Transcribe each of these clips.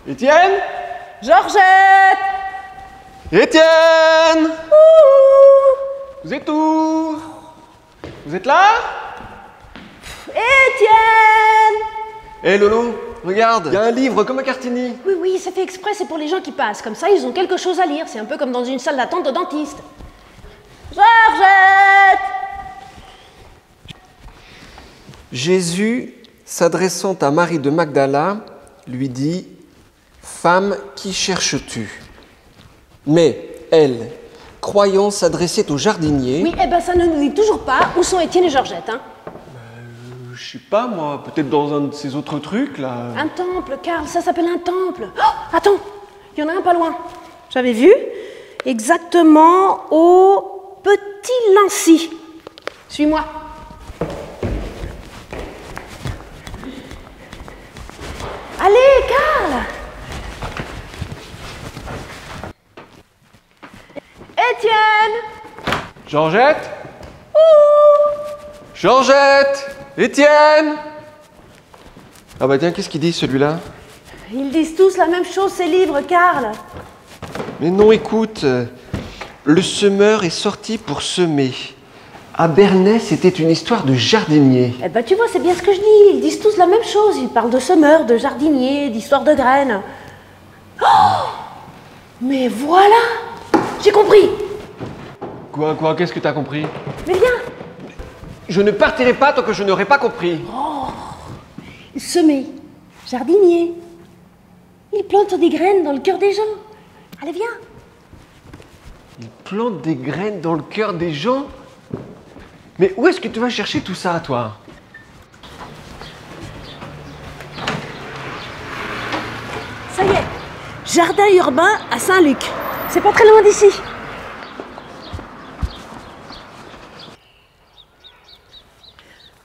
Étienne? Georgette! Étienne! Ouh! Vous êtes où? Vous êtes là? Étienne! Hé Lolo, regarde, il y a un livre comme à Cartini. Oui, oui, c'est fait exprès, c'est pour les gens qui passent. Comme ça, ils ont quelque chose à lire. C'est un peu comme dans une salle d'attente de dentiste. Georgette! Jésus, s'adressant à Marie de Magdala, lui dit « Femme, qui cherches-tu » Mais elle, croyant s'adresser au jardinier... Oui, eh ben ça ne nous dit toujours pas où sont Étienne et Georgette, hein. Je sais pas moi, peut-être dans un de ces autres trucs là. Un temple, Karl, ça s'appelle un temple. Oh, attends, il y en a un pas loin. J'avais vu exactement au Petit Lancy. Suis-moi. Allez, Karl! Étienne! Georgette? Ouh! Georgette! Étienne! Ah bah tiens, qu'est-ce qu'il dit celui-là? Ils disent tous la même chose, ces livres, Karl. Mais non, écoute, le semeur est sorti pour semer. À Bernay, c'était une histoire de jardinier. Eh ben tu vois, c'est bien ce que je dis. Ils disent tous la même chose. Ils parlent de semeurs, de jardiniers, d'histoire de graines. Oh! Mais voilà! J'ai compris! Quoi, qu'est-ce que t'as compris? Mais viens! Je ne partirai pas tant que je n'aurai pas compris. Semer, jardinier. Ils plantent des graines dans le cœur des gens. Allez, viens! Il plante des graines dans le cœur des gens? Mais où est-ce que tu vas chercher tout ça, toi? Ça y est, jardin urbain à Saint-Luc. C'est pas très loin d'ici.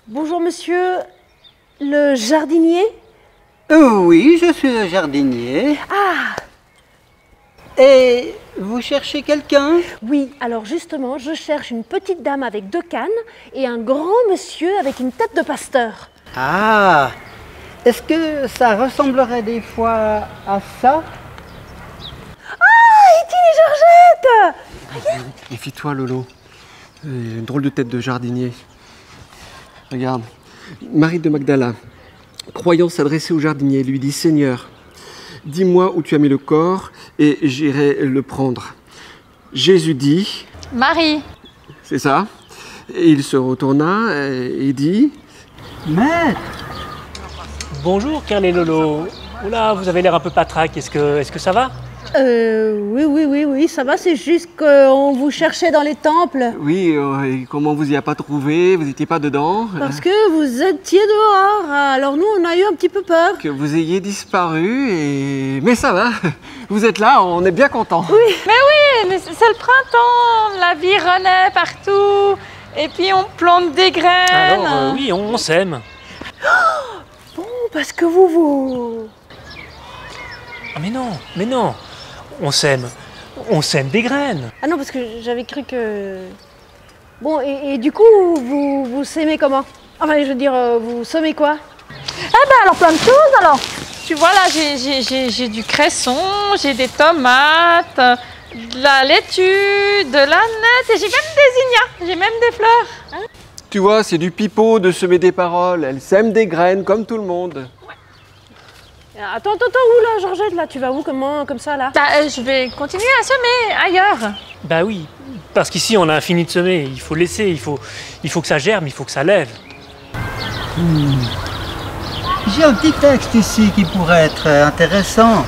Bonjour monsieur, le jardinier? Oui, je suis le jardinier. Ah! Et vous cherchez quelqu'un? Oui, alors justement, je cherche une petite dame avec 2 cannes et un grand monsieur avec une tête de pasteur. Ah! Est-ce que ça ressemblerait des fois à ça? Ah, Étienne et Georgette! Méfie-toi, Lolo. Une drôle de tête de jardinier. Regarde, Marie de Magdala, croyant s'adresser au jardinier, lui dit « Seigneur, dis-moi où tu as mis le corps et j'irai le prendre. » Jésus dit « Marie. » C'est ça. Et il se retourna et dit « Maître! Bonjour Karl et Lolo. Oula, vous avez l'air un peu patraque. Est-ce que ça va? Oui, ça va, c'est juste qu'on vous cherchait dans les temples. Oui, et comment vous y a pas trouvé? Vous n'étiez pas dedans? Parce que vous étiez dehors, alors nous on a eu un petit peu peur. Que vous ayez disparu et... Mais ça va, vous êtes là, on est bien contents. Oui. Mais c'est le printemps, la vie renaît partout. Et puis on plante des graines. Alors, oui, on s'aime. Bon, parce que vous... Ah, mais non. On sème des graines. Ah non, parce que j'avais cru que... Bon, et du coup, vous s'aimez comment? Enfin, je veux dire, vous semez quoi? Ah ben alors plein de choses alors. Tu vois là, j'ai du cresson, j'ai des tomates, de la laitue, de l'aneth et j'ai même des ignas, j'ai même des fleurs. Hein? Tu vois, c'est du pipeau de semer des paroles. Elle sème des graines comme tout le monde. Attends, où là, Georgette, là? Tu vas où, comme ça, là? Je vais continuer à semer ailleurs. Bah oui, parce qu'ici on a fini de semer. Il faut laisser, il faut que ça germe, il faut que ça lève. J'ai un petit texte ici qui pourrait être intéressant.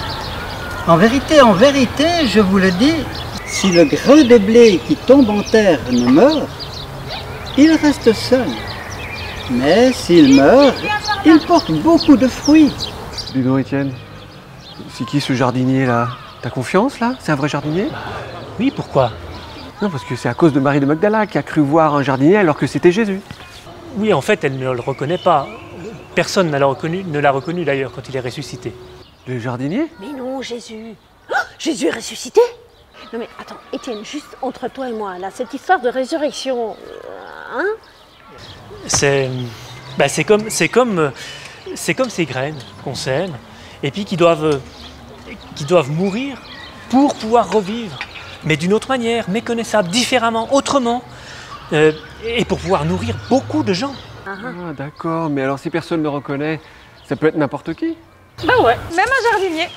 En vérité, je vous le dis, si le grain de blé qui tombe en terre ne meurt, il reste seul. Mais s'il meurt, il porte beaucoup de fruits. Dis donc, Étienne, c'est qui ce jardinier là? T'as confiance là? C'est un vrai jardinier? Oui, pourquoi? Non, parce que c'est à cause de Marie de Magdala qui a cru voir un jardinier alors que c'était Jésus. Oui, en fait, elle ne le reconnaît pas. Personne ne l'a reconnu d'ailleurs quand il est ressuscité. Le jardinier? Mais non, Jésus. Oh, Jésus est ressuscité? Non mais attends, Étienne, juste entre toi et moi, là, cette histoire de résurrection, hein? C'est comme ces graines qu'on sème et puis qui doivent mourir pour pouvoir revivre, mais d'une autre manière, méconnaissable, différemment, autrement, et pour pouvoir nourrir beaucoup de gens. Ah, d'accord, mais alors si personne ne le reconnaît, ça peut être n'importe qui? Bah ouais, même un jardinier.